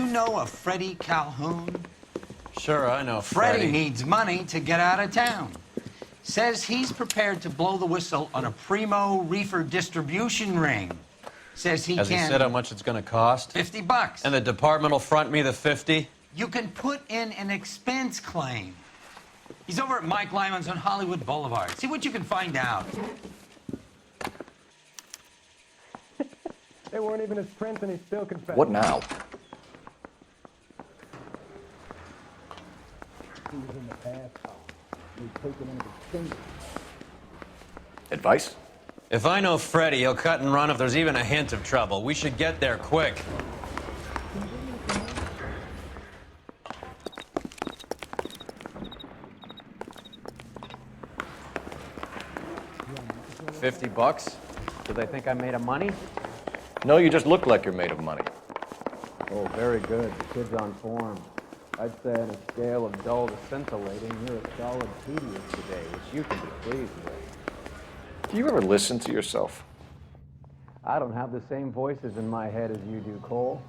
you know a Freddie Calhoun? Sure, I know Freddie needs money to get out of town. Says he's prepared to blow the whistle on a primo Reefer distribution ring. Says he Has can... he said how much it's gonna cost? $50. And the department will front me the 50? You can put in an expense claim. He's over at Mike Lyman's on Hollywood Boulevard. See what you can find out. They weren't even his prints and he still confessed. What now? He was in the past. He'd taken into finger. Advice? If I know Freddie, he'll cut and run if there's even a hint of trouble. We should get there quick. $50? Do they think I made of money? No, you just look like you're made of money. Oh, very good. The kid's on form. I'd say on a scale of dull to scintillating, you're a solid tedious today, which you can be pleased with. Do you ever listen to yourself? I don't have the same voices in my head as you do, Cole.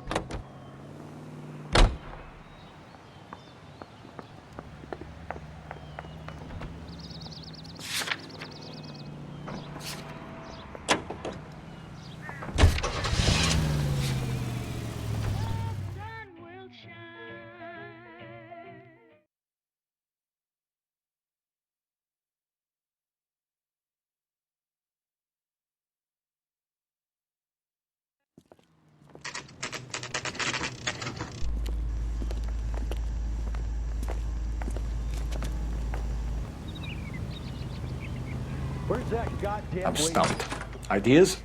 Where's that goddamn I'm stumped. Ideas?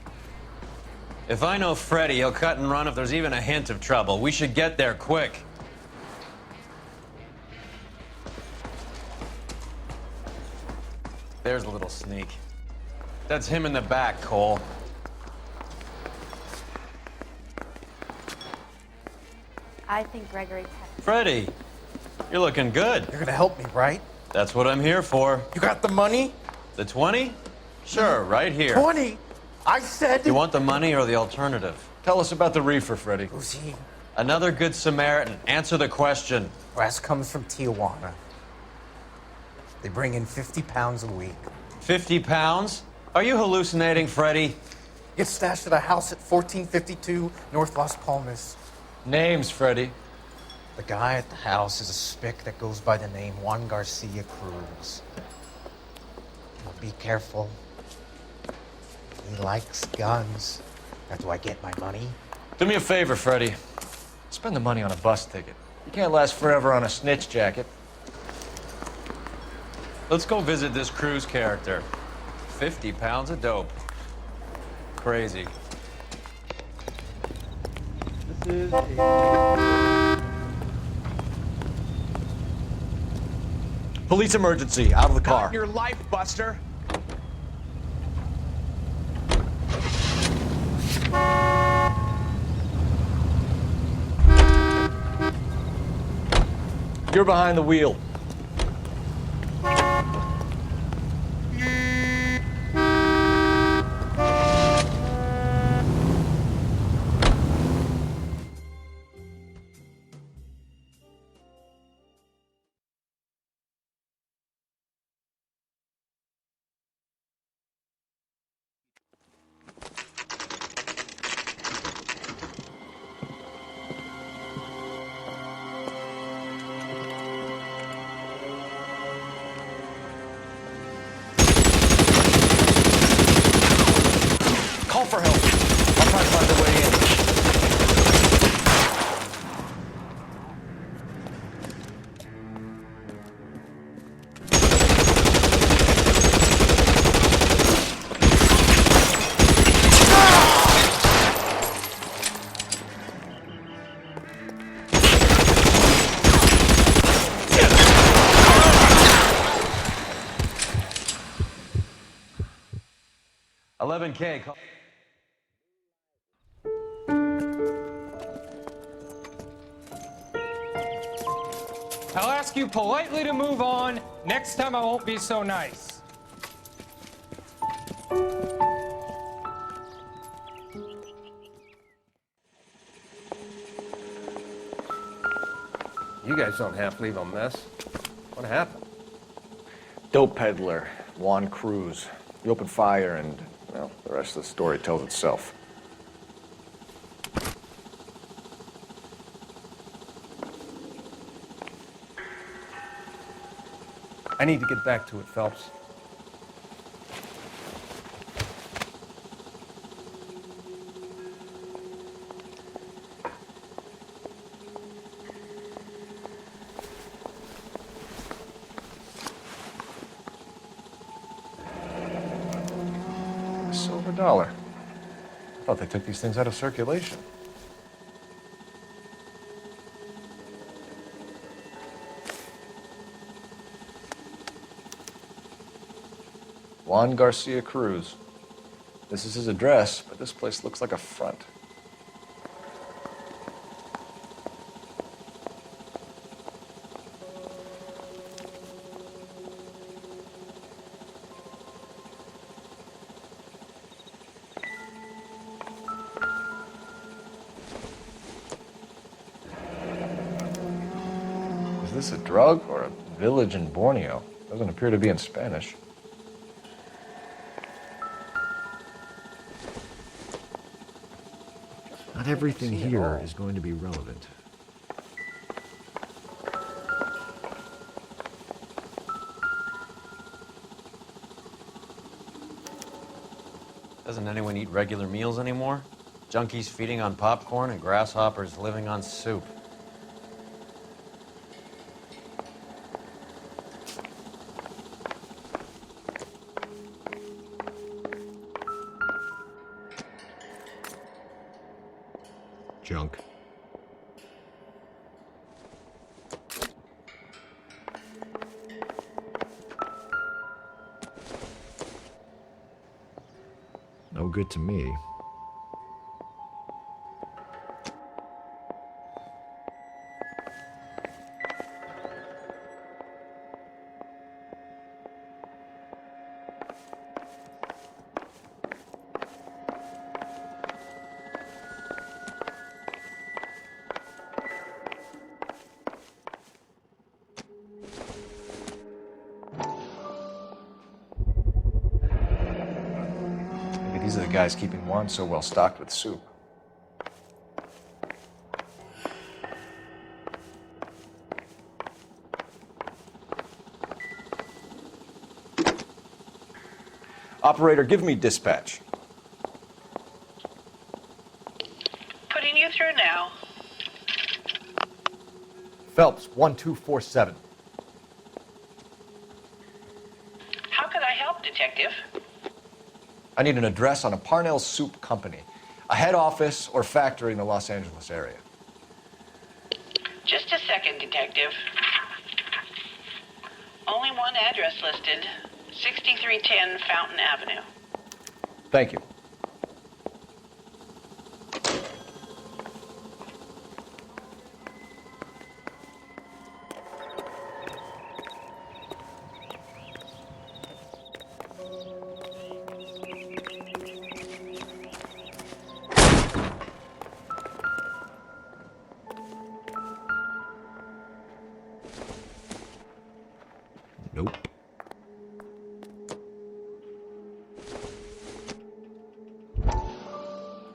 If I know Freddie, he'll cut and run if there's even a hint of trouble. We should get there quick. There's a little sneak. That's him in the back, Cole. I think Gregory... Freddie, you're looking good. You're gonna help me, right? That's what I'm here for. You got the money? The 20? Sure, right here. 20? I said... You want the money or the alternative? Tell us about the Reefer, Freddie. Who's he? Another good Samaritan. Answer the question. Brass comes from Tijuana. They bring in 50 pounds a week. 50 pounds? Are you hallucinating, Freddie? Gets stashed at a house at 1452 North Las Palmas. Names, Freddie. The guy at the house is a spick that goes by the name Juan Garcia Cruz. Now be careful. He likes guns. Now, do I get my money? Do me a favor, Freddie. Spend the money on a bus ticket. You can't last forever on a snitch jacket. Let's go visit this Cruz character. 50 pounds of dope. Crazy. This is Police emergency. Out of the car. Not your life, Buster. You're behind the wheel. Call for help. I'll try to find a way in. $11K. I'll ask you politely to move on. Next time I won't be so nice. guys don't have to leave a mess. What happened? Dope peddler, Juan Cruz. He opened fire and, well, the rest of the story tells itself. I need to get back to it, Phelps. Silver dollar. I thought they took these things out of circulation. Juan Garcia Cruz. This is his address, but this place looks like a front. Is this a drug or a village in Borneo? Doesn't appear to be in Spanish. Not everything here is going to be relevant. Doesn't anyone eat regular meals anymore? Junkies feeding on popcorn and grasshoppers living on soup. Junk. No good to me. These are the guys keeping Juan so well stocked with soup. Operator, give me dispatch. Putting you through now. Phelps, 1247. How could I help, Detective? I need an address on a Parnell Soup Company, a head office or factory in the Los Angeles area. Just a second, Detective. Only one address listed. 6310 Fountain Avenue. Thank you. Nope.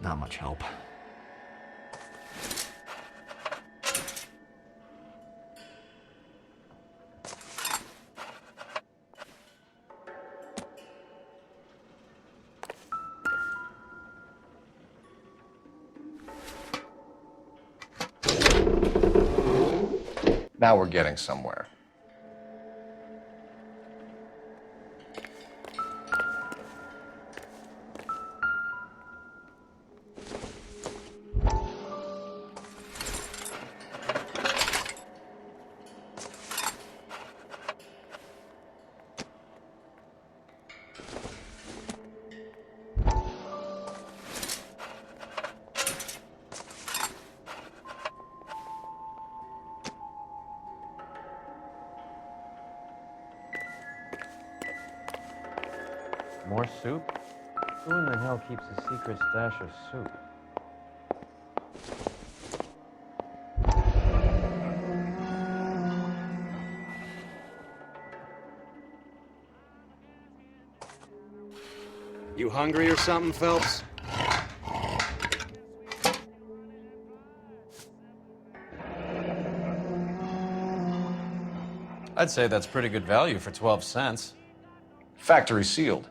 Not much help. Now we're getting somewhere. More soup? Who in the hell keeps a secret stash of soup? You hungry or something, Phelps? I'd say that's pretty good value for 12 cents. Factory sealed.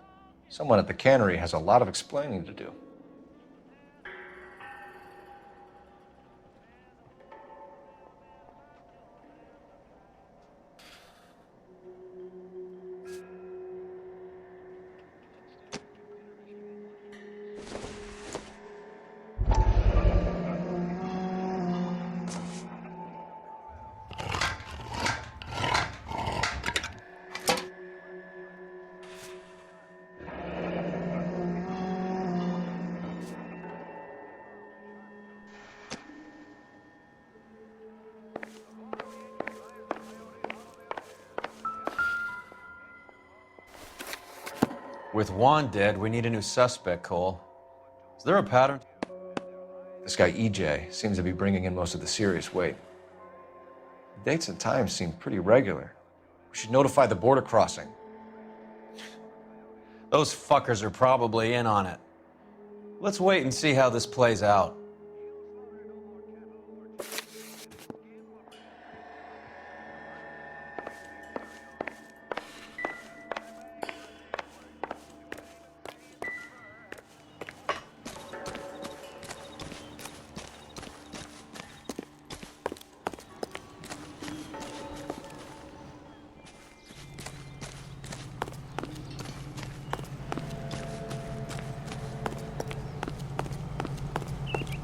Someone at the cannery has a lot of explaining to do. With Juan dead, we need a new suspect, Cole. Is there a pattern? This guy EJ seems to be bringing in most of the serious weight. The dates and times seem pretty regular. We should notify the border crossing. Those fuckers are probably in on it. Let's wait and see how this plays out.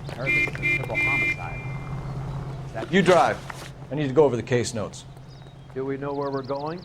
I heard this is a triple homicide. Is that You drive. I need to go over the case notes. Do we know where we're going?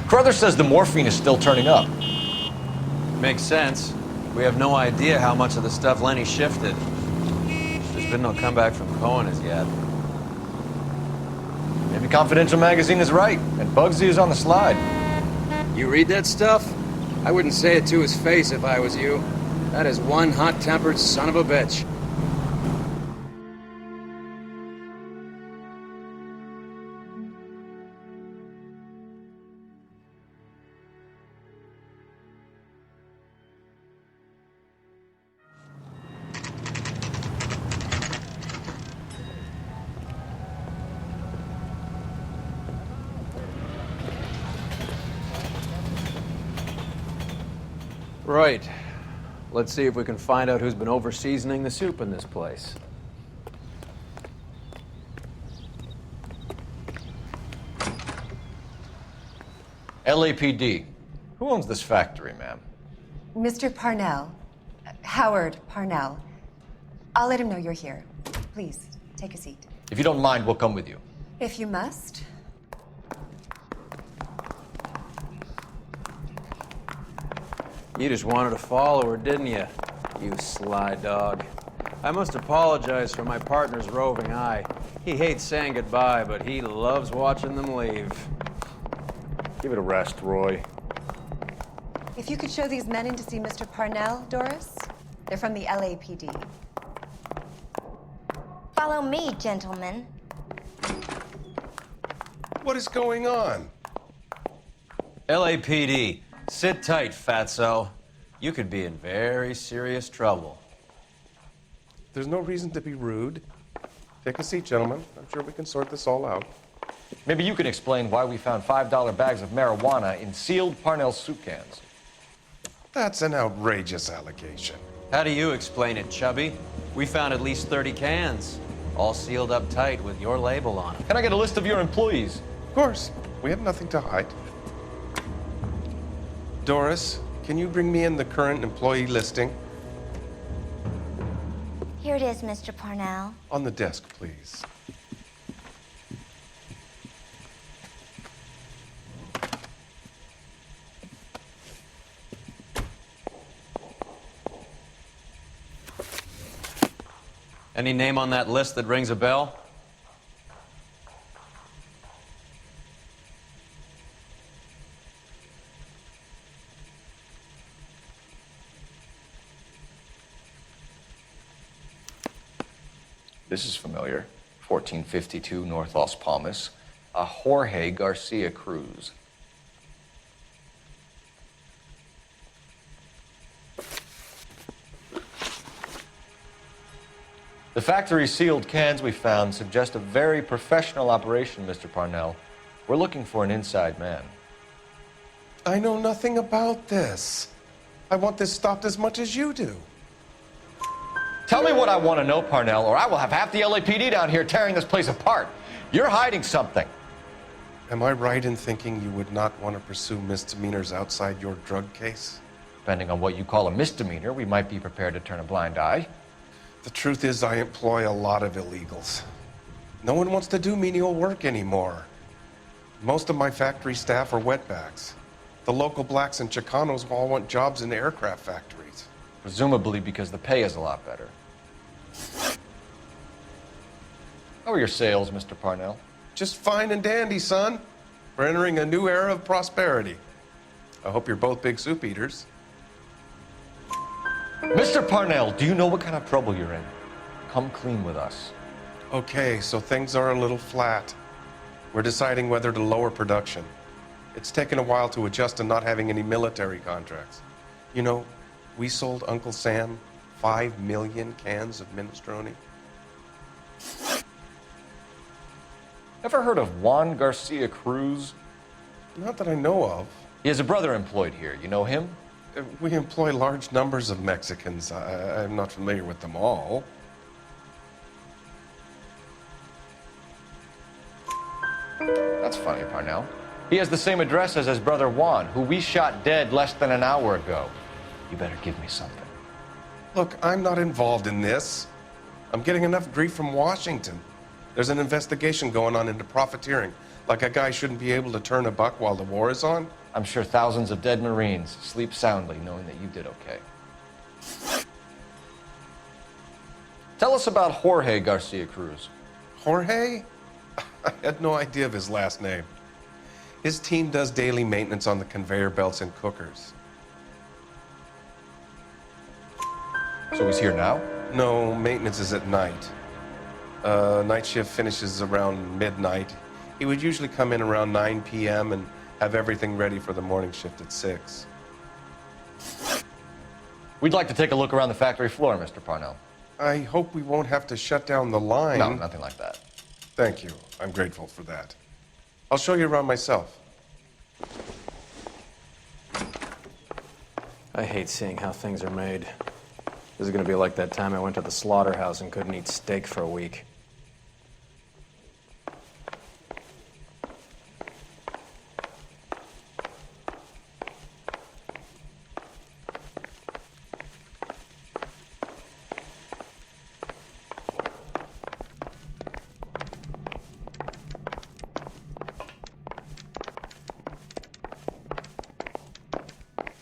Carruthers says the morphine is still turning up. Makes sense. We have no idea how much of the stuff Lenny shifted. There's been no comeback from Cohen as yet. Maybe Confidential Magazine is right, and Bugsy is on the slide. You read that stuff? I wouldn't say it to his face if I was you. That is one hot-tempered son of a bitch. Right. Let's see if we can find out who's been over-seasoning the soup in this place. LAPD. Who owns this factory, ma'am? Mr. Parnell. Howard Parnell. I'll let him know you're here. Please, take a seat. If you don't mind, we'll come with you. If you must. You just wanted to follow her, didn't you? You sly dog. I must apologize for my partner's roving eye. He hates saying goodbye, but he loves watching them leave. Give it a rest, Roy. If you could show these men in to see Mr. Parnell, Doris. They're from the LAPD. Follow me, gentlemen. What is going on? LAPD, sit tight, fatso. You could be in very serious trouble. There's no reason to be rude. Take a seat, gentlemen. I'm sure we can sort this all out. Maybe you can explain why we found $5 bags of marijuana in sealed Parnell soup cans. That's an outrageous allegation. How do you explain it, Chubby? We found at least 30 cans, all sealed up tight with your label on them. Can I get a list of your employees? Of course. We have nothing to hide. Doris, can you bring me in the current employee listing? Here it is, Mr. Parnell. On the desk, please. Any name on that list that rings a bell? This is familiar. 1452 North Las Palmas. A Jorge Garcia Cruz. The factory sealed cans we found suggest a very professional operation, Mr. Parnell. We're looking for an inside man. I know nothing about this. I want this stopped as much as you do. Tell me what I want to know, Parnell, or I will have half the LAPD down here tearing this place apart. You're hiding something. Am I right in thinking you would not want to pursue misdemeanors outside your drug case? Depending on what you call a misdemeanor, we might be prepared to turn a blind eye. The truth is, I employ a lot of illegals. No one wants to do menial work anymore. Most of my factory staff are wetbacks. The local blacks and Chicanos all want jobs in aircraft factories. Presumably because the pay is a lot better. How are your sales, Mr. Parnell? Just fine and dandy, son. We're entering a new era of prosperity. I hope you're both big soup eaters. Mr. Parnell, do you know what kind of trouble you're in? Come clean with us. Okay, so things are a little flat. We're deciding whether to lower production. It's taken a while to adjust to not having any military contracts. You know, we sold Uncle Sam 5 million cans of minestrone. Ever heard of Juan Garcia Cruz? Not that I know of. He has a brother employed here. You know him? We employ large numbers of Mexicans. I'm not familiar with them all. That's funny, Parnell. He has the same address as his brother Juan, who we shot dead less than an hour ago. You better give me something. Look, I'm not involved in this. I'm getting enough grief from Washington. There's an investigation going on into profiteering. Like a guy shouldn't be able to turn a buck while the war is on. I'm sure thousands of dead Marines sleep soundly knowing that you did okay. Tell us about Jorge Garcia Cruz. Jorge? I had no idea of his last name. His team does daily maintenance on the conveyor belts and cookers. So he's here now? No, maintenance is at night. Night shift finishes around midnight. He would usually come in around 9 p.m. and have everything ready for the morning shift at 6. We'd like to take a look around the factory floor, Mr. Parnell. I hope we won't have to shut down the line. No, nothing like that. Thank you. I'm grateful for that. I'll show you around myself. I hate seeing how things are made. This is going to be like that time I went to the slaughterhouse and couldn't eat steak for a week.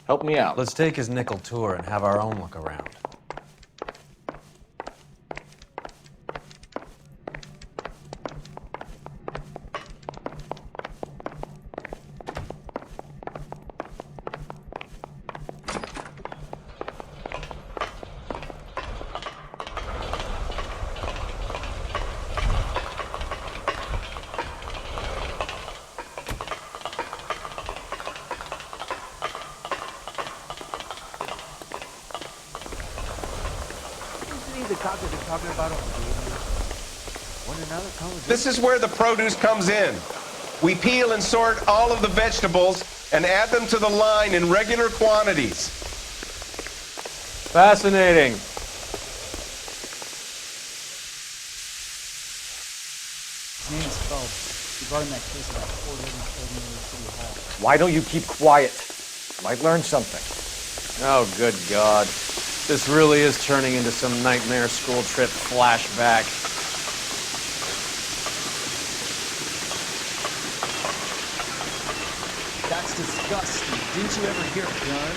Help me out. Let's take his nickel tour and have our own look around. This is where the produce comes in. We peel and sort all of the vegetables and add them to the line in regular quantities. Fascinating. His name is Phelps. He brought in that case about 4 days City Hall. Why don't you keep quiet? Might learn something. Oh, good God. This really is turning into some nightmare school trip flashback. That's disgusting. Didn't you ever hear a gun?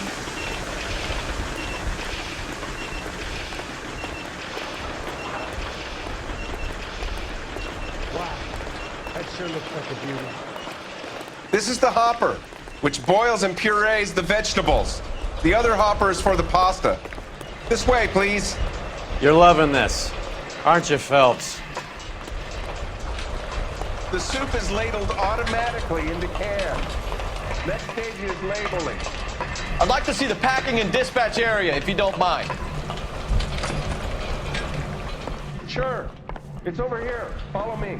sure looks like a beauty. This is the hopper, which boils and purees the vegetables. The other hopper is for the pasta. This way, please. You're loving this, aren't you, Phelps? The soup is ladled automatically into cans. Next stage is labeling. I'd like to see the packing and dispatch area, if you don't mind. Sure. It's over here. Follow me.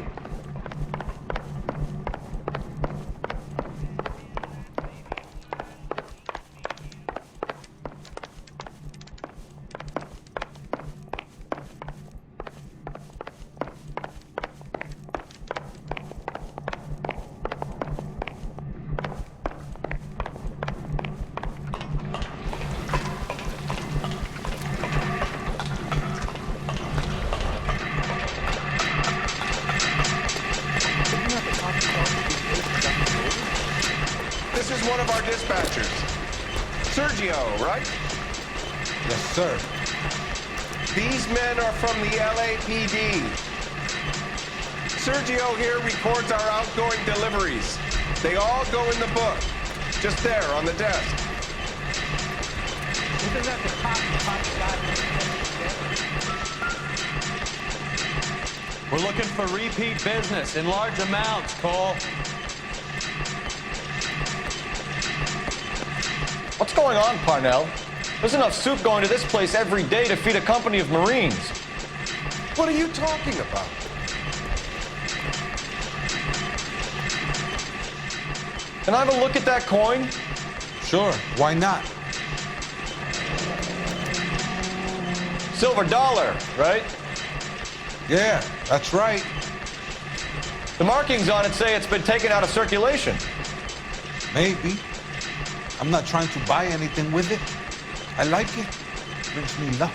This is one of our dispatchers. Sergio, right? Yes, sir. These men are from the LAPD. Sergio here records our outgoing deliveries. They all go in the book. Just there on the desk. We're looking for repeat business in large amounts, Cole. What's going on, Parnell? There's enough soup going to this place every day to feed a company of Marines. What are you talking about? Can I have a look at that coin? Sure, why not? Silver dollar, right? Yeah, that's right. The markings on it say it's been taken out of circulation. Maybe. I'm not trying to buy anything with it. I like it. Brings me luck.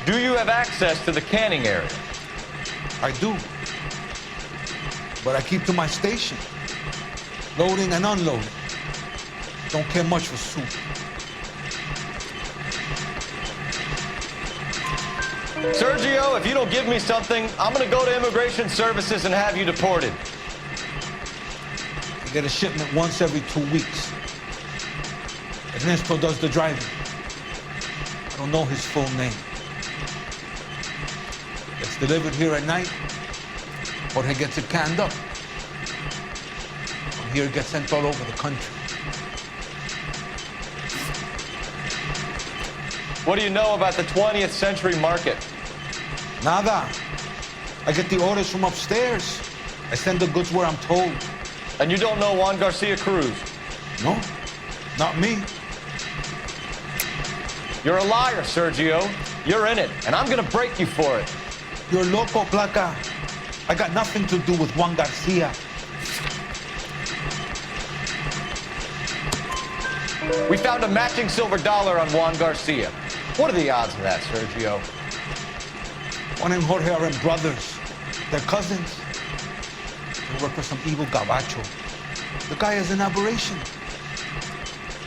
Do you have access to the canning area? I do. But I keep to my station. Loading and unloading. Don't care much for soup. Sergio, if you don't give me something, I'm gonna go to Immigration Services and have you deported. You get a shipment once every 2 weeks. Ernesto does the driving. I don't know his full name. It's delivered here at night. Jorge gets it canned up. From here it gets sent all over the country. What do you know about the 20th century market? Nada. I get the orders from upstairs. I send the goods where I'm told. And you don't know Juan Garcia Cruz? No, not me. You're a liar, Sergio. You're in it, and I'm gonna break you for it. You're loco, Placa. I got nothing to do with Juan Garcia. We found a matching silver dollar on Juan Garcia. What are the odds of that, Sergio? Juan and Jorge are brothers. They're cousins. They work for some evil gabacho. The guy is an aberration.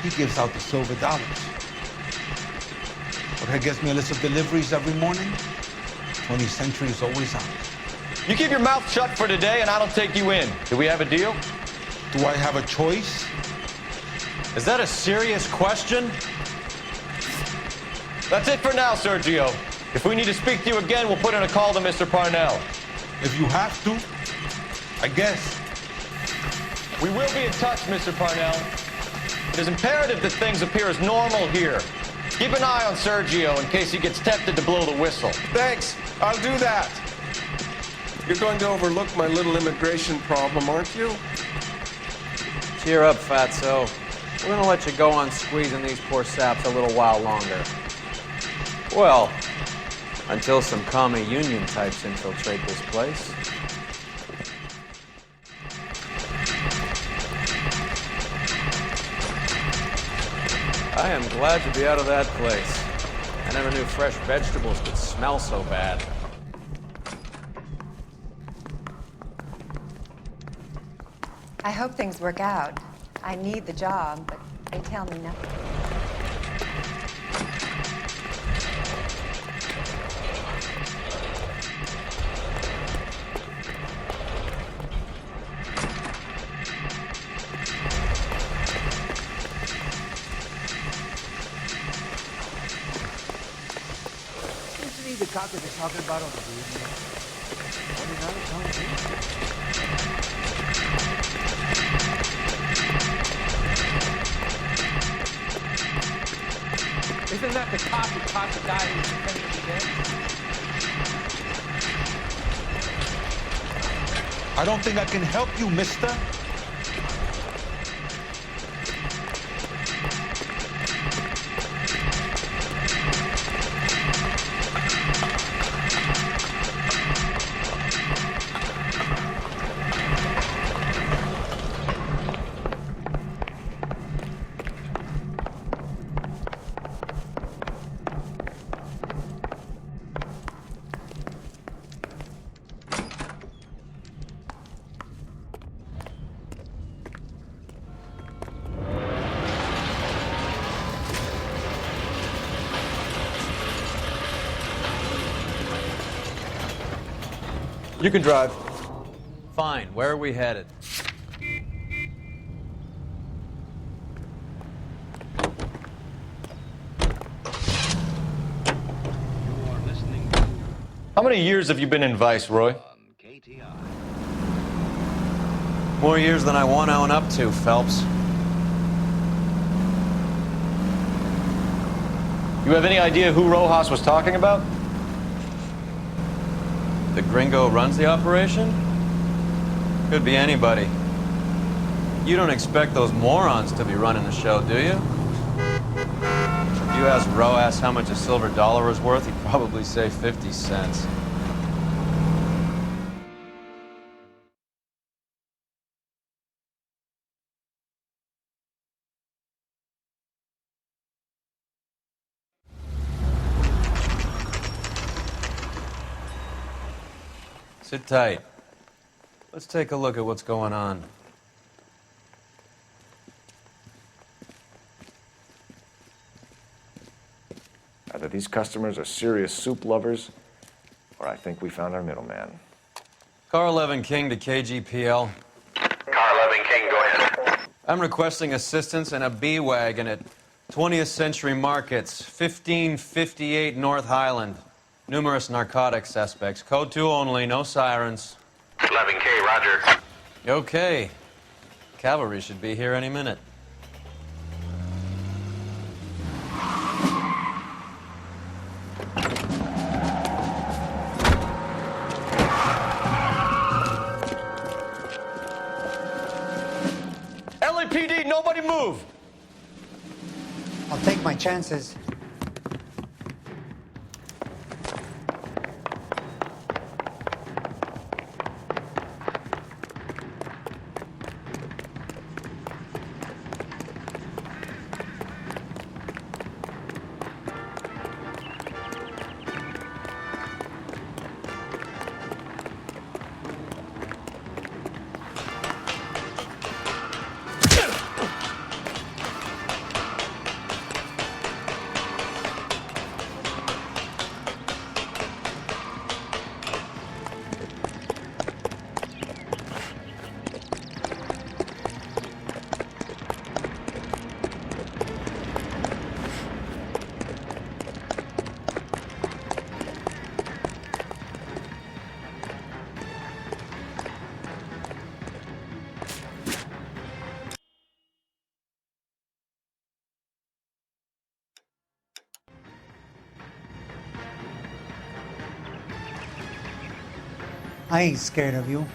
He gives out the silver dollars. Jorge gives me a list of deliveries every morning. 20th century is always on. You keep your mouth shut for today, and I don't take you in. Do we have a deal? Do I have a choice? Is that a serious question? That's it for now, Sergio. If we need to speak to you again, we'll put in a call to Mr. Parnell. If you have to, I guess. We will be in touch, Mr. Parnell. It is imperative that things appear as normal here. Keep an eye on Sergio in case he gets tempted to blow the whistle. Thanks. I'll do that. You're going to overlook my little immigration problem, aren't you? Cheer up, fatso. We're gonna let you go on squeezing these poor saps a little while longer. Well, until some commie union types infiltrate this place. I am glad to be out of that place. I never knew fresh vegetables could smell so bad. I hope things work out. I need the job, but they tell me nothing. Seems to me the cop that they're talking about on the radio. What is that telling me? Isn't that the cop who caught the guy who was pretending to be dead? I don't think I can help you, mister. You can drive. Fine. Where are we headed? How many years have you been in Vice, Roy? More years than I want to own up to, Phelps. You have any idea who Rojas was talking about? The gringo runs the operation? Could be anybody. You don't expect those morons to be running the show, do you? If you asked Rojas how much a silver dollar was worth, he'd probably say 50 cents. Sit tight. Let's take a look at what's going on. Either these customers are serious soup lovers, or I think we found our middleman. Car 11 King to KGPL. Car 11 King, go ahead. I'm requesting assistance in a B-Wagon at 20th Century Markets, 1558 North Highland. Numerous narcotic suspects. Code 2 only, no sirens. 11K, roger. Okay. Cavalry should be here any minute. LAPD, nobody move! I'll take my chances. I ain't scared of you.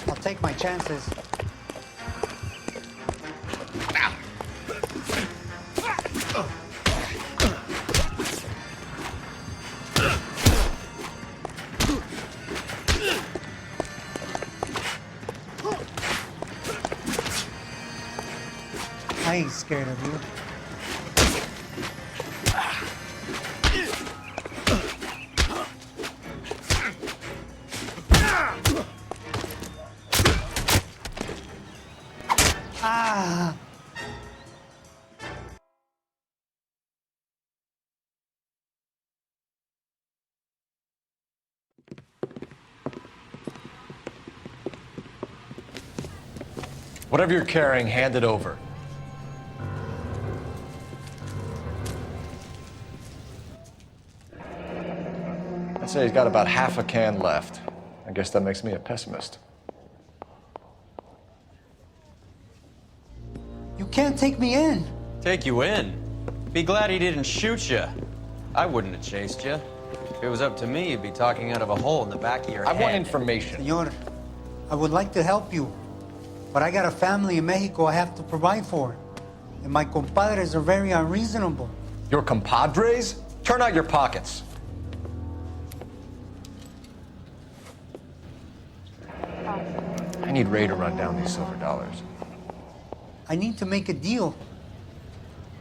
I'll take my chances. I ain't scared of you. Ah! Whatever you're carrying, hand it over. I'd say he's got about half a can left. I guess that makes me a pessimist. You can't take me in. Take you in? Be glad he didn't shoot you. I wouldn't have chased you. If it was up to me, you'd be talking out of a hole in the back of your head. I want information. Senor, I would like to help you, but I got a family in Mexico I have to provide for. And my compadres are very unreasonable. Your compadres? Turn out your pockets. I need Ray to run down these silver dollars. I need to make a deal.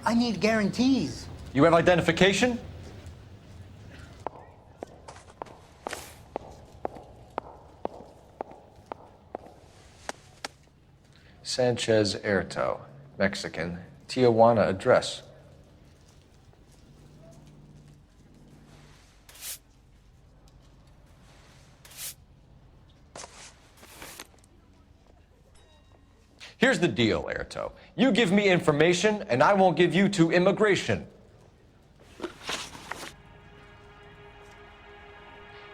I need guarantees. You have identification? Sanchez Erto, Mexican, Tijuana address. Here's the deal, Erto. You give me information, and I won't give you to immigration.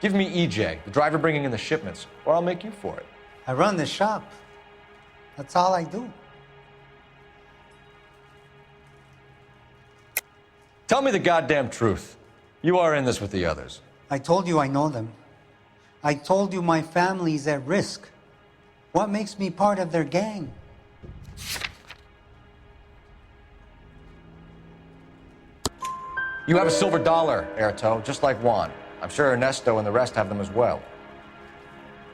Give me EJ, the driver bringing in the shipments, or I'll make you for it. I run the shop. That's all I do. Tell me the goddamn truth. You are in this with the others. I told you I know them. I told you my family's at risk. What makes me part of their gang? You have a silver dollar, Erto, just like Juan. I'm sure Ernesto and the rest have them as well.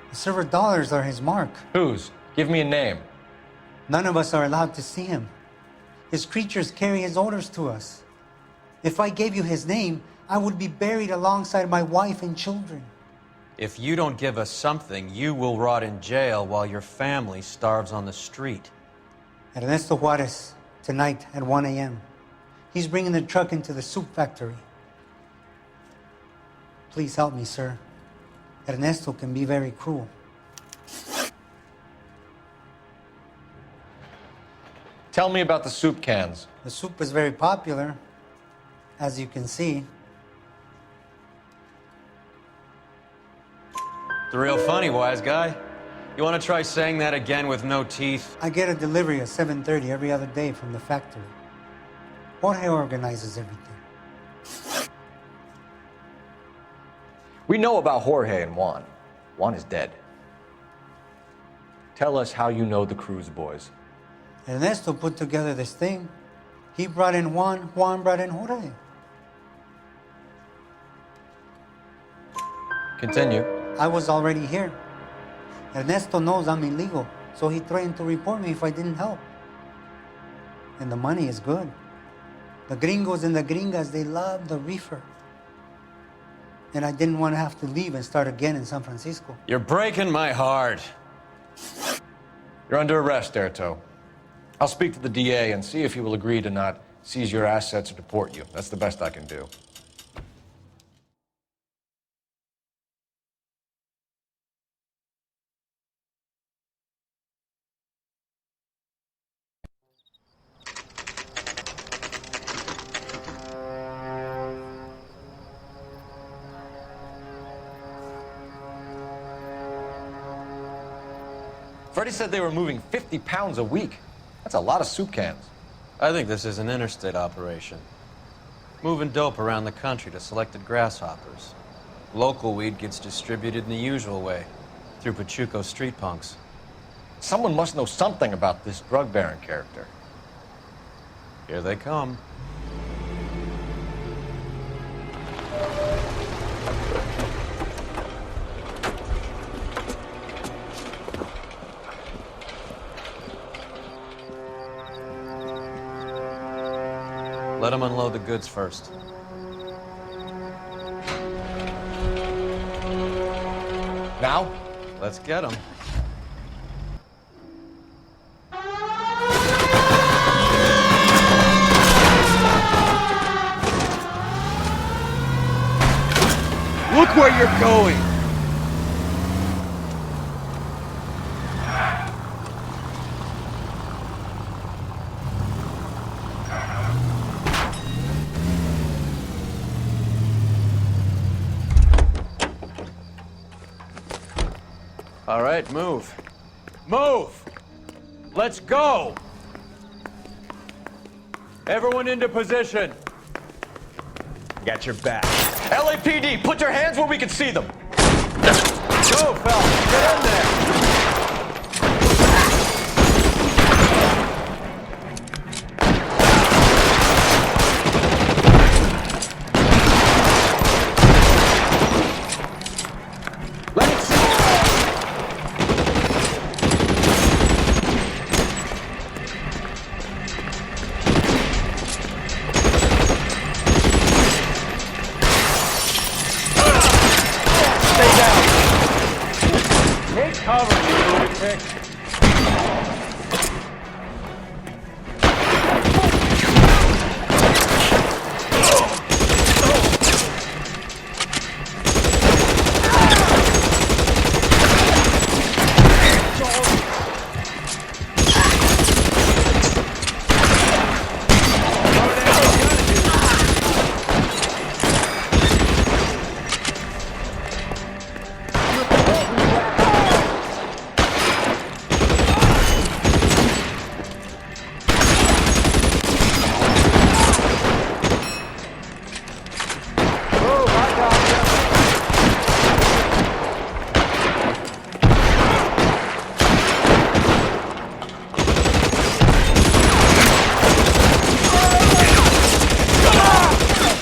The silver dollars are his mark. Whose? Give me a name. None of us are allowed to see him. His creatures carry his orders to us. If I gave you his name, I would be buried alongside my wife and children. If you don't give us something, you will rot in jail while your family starves on the street. Ernesto Juarez, tonight at 1 a.m. He's bringing the truck into the soup factory. Please help me, sir. Ernesto can be very cruel. Tell me about the soup cans. The soup is very popular, as you can see. It's real funny, wise guy. You want to try saying that again with no teeth? I get a delivery at 7:30 every other day from the factory. Jorge organizes everything. We know about Jorge and Juan. Juan is dead. Tell us how you know the Cruz boys. Ernesto put together this thing. He brought in Juan, Juan brought in Jorge. Continue. I was already here. Ernesto knows I'm illegal, so he threatened to report me if I didn't help. And the money is good. The gringos and the gringas, they love the Reefer. And I didn't want to have to leave and start again in San Francisco. You're breaking my heart. You're under arrest, Erto. I'll speak to the DA and see if he will agree to not seize your assets or deport you. That's the best I can do. Freddie said they were moving 50 pounds a week. That's a lot of soup cans. I think this is an interstate operation. Moving dope around the country to selected grasshoppers. Local weed gets distributed in the usual way, through Pachuco street punks. Someone must know something about this drug baron character. Here they come. Let them unload the goods first. Now? Let's get them. Look where you're going! All right, move. Move! Let's go! Everyone into position. Got your back. LAPD, put your hands where we can see them. Go, Phelps! Get in there!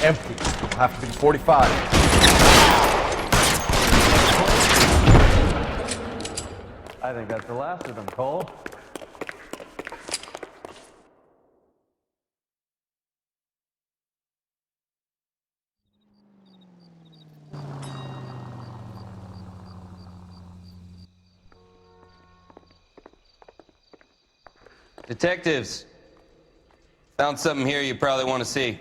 Empty. Have to be 45. I think that's the last of them, Cole. Detectives, found something here you probably want to see.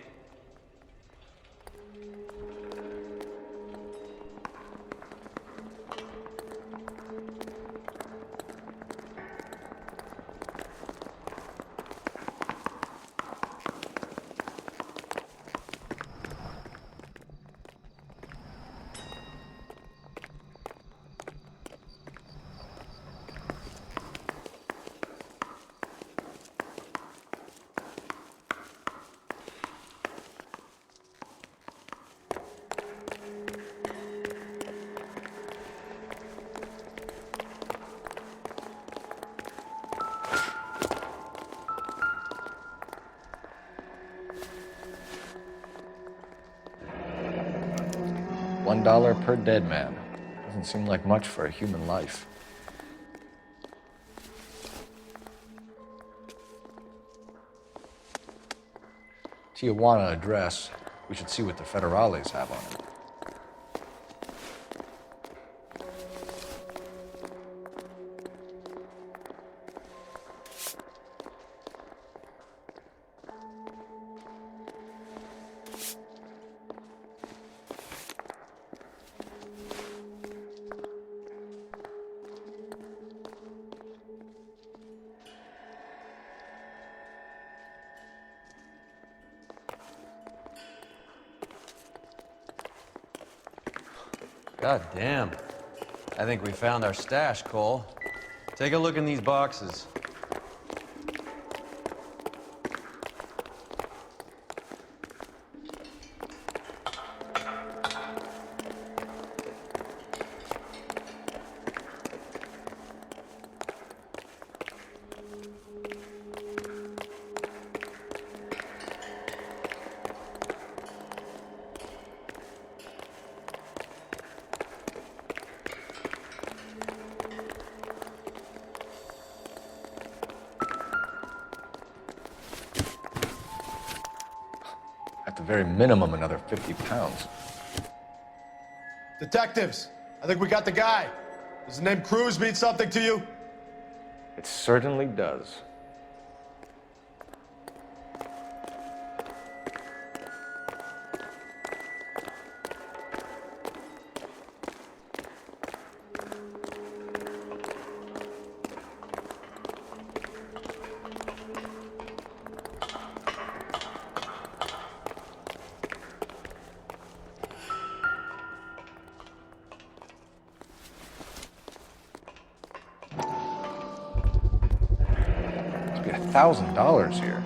$1 per dead man. Doesn't seem like much for a human life. Tijuana address. We should see what the federales have on it. God damn. I think we found our stash, Cole. Take a look in these boxes. At the very minimum, another 50 pounds. Detectives, I think we got the guy. Does the name Cruz mean something to you? It certainly does. $1,000 here.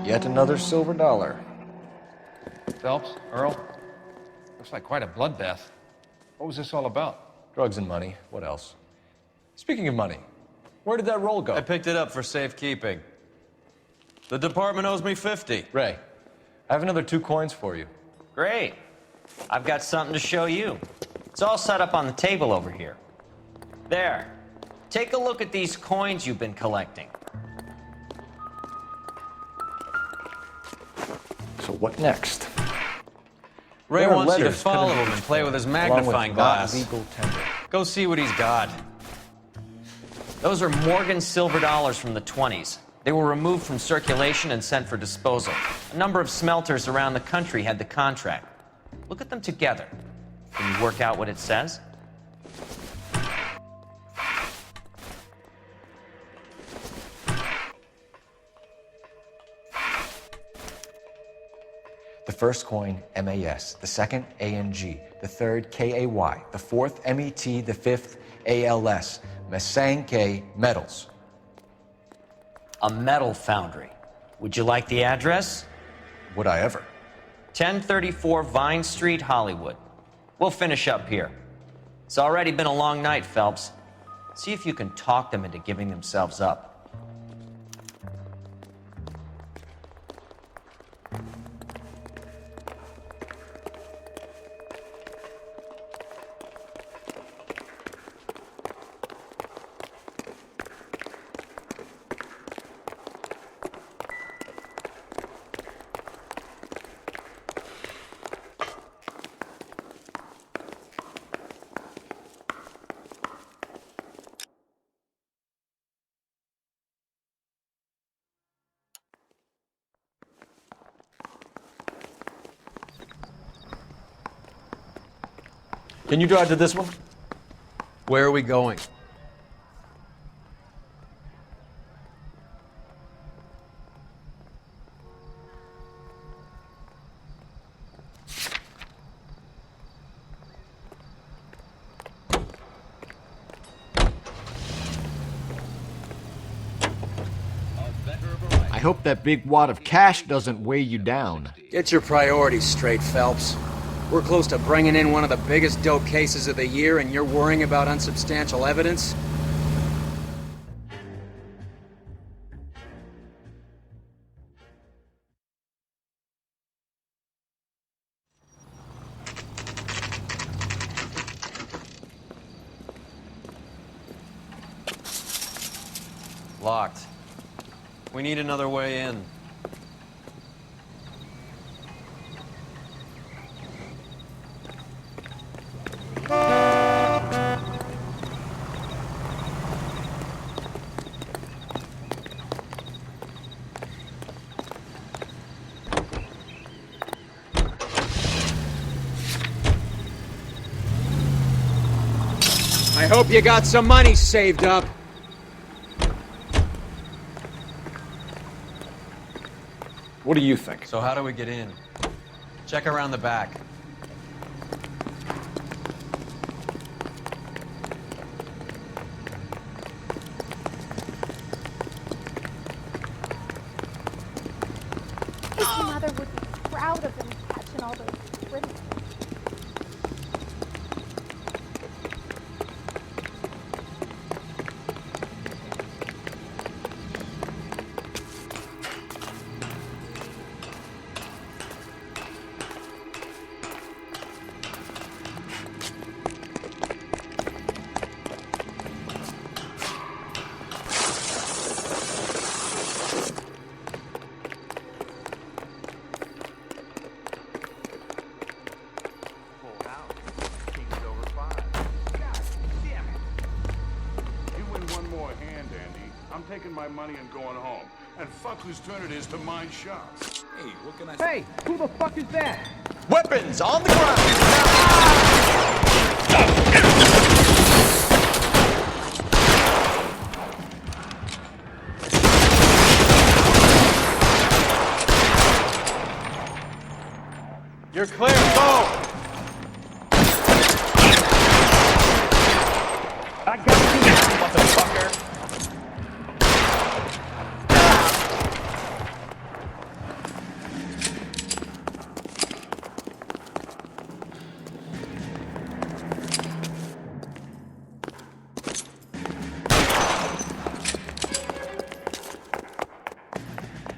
Yet another silver dollar. Phelps, Earl, looks like quite a bloodbath. What was this all about? Drugs and money. What else? Speaking of money, where did that roll go? I picked it up for safekeeping. The department owes me 50. Ray, I have another 2 coins for you. Great. I've got something to show you. It's all set up on the table over here. There. Take a look at these coins you've been collecting. So what next? Ray There are wants you to letters follow cut into him and each play coin, with his along magnifying glass. not-legal tender. Go see what he's got. Those are Morgan silver dollars from the 20s. They were removed from circulation and sent for disposal. A number of smelters around the country had the contract. Look at them together. Can you work out what it says? The first coin, MAS. The second, ANG. The third, KAY. The fourth, MET. The fifth, ALS. Mesanke Metals. A metal foundry. Would you like the address? Would I ever? 1034 Vine Street, Hollywood. We'll finish up here. It's already been a long night, Phelps. See if you can talk them into giving themselves up. Can you drive to this one? Where are we going? I hope that big wad of cash doesn't weigh you down. Get your priorities straight, Phelps. We're close to bringing in one of the biggest dope cases of the year, and you're worrying about unsubstantial evidence? Locked. We need another way in. I hope you got some money saved up. What do you think? So how do we get in? Check around the back. His mother would be proud of him catching all those criminals. My money and going home. And fuck whose turn it is to mine shots. Hey, what can I say? Hey, who the fuck is that? Weapons on the ground!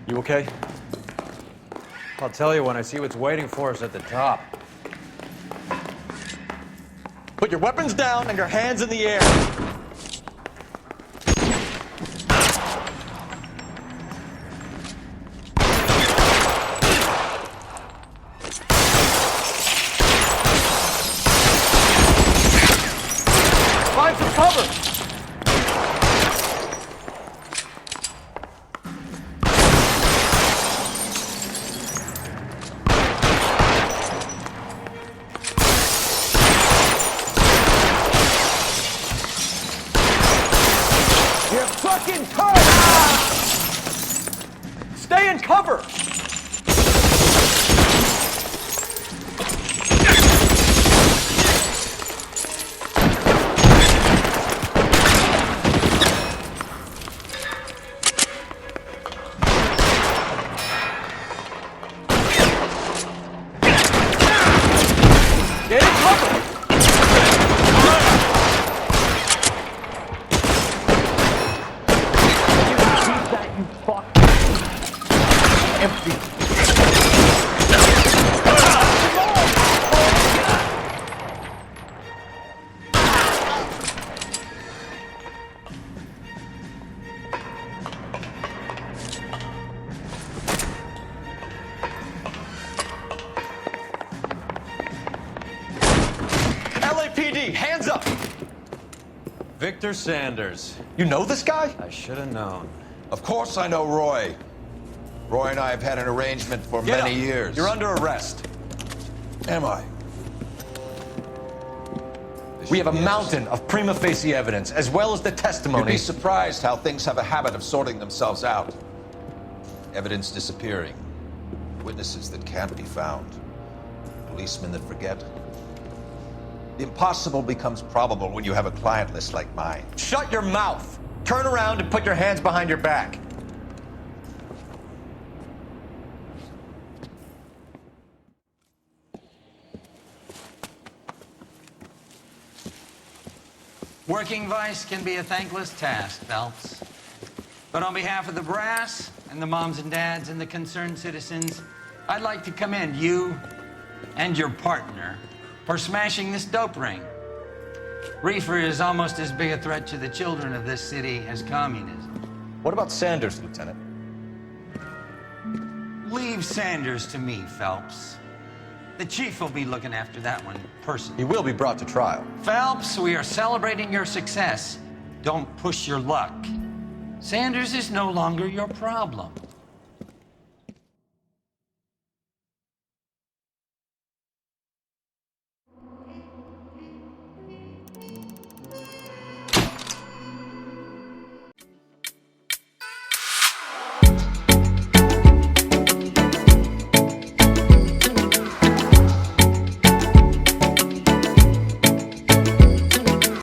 You okay? I'll tell you when I see what's waiting for us at the top. Put your weapons down and your hands in the air. Find some cover. Stay in cover! Get in cover! Empty. LAPD, hands up! Victor Sanders. You know this guy? I should have known. Of course I know Roy. Roy and I have had an arrangement for Get many up. years. You're under arrest. Am I? We have a mountain of prima facie evidence, as well as the testimony. You'd be surprised how things have a habit of sorting themselves out. Evidence disappearing. Witnesses that can't be found. Policemen that forget. The impossible becomes probable when you have a client list like mine. Shut your mouth! Turn around and put your hands behind your back. Working vice can be a thankless task, Phelps. But on behalf of the brass and the moms and dads and the concerned citizens, I'd like to commend you and your partner for smashing this dope ring. Reefer is almost as big a threat to the children of this city as communism. What about Sanders, Lieutenant? Leave Sanders to me, Phelps. The chief will be looking after that one personally. He will be brought to trial. Phelps, we are celebrating your success. Don't push your luck. Sanders is no longer your problem.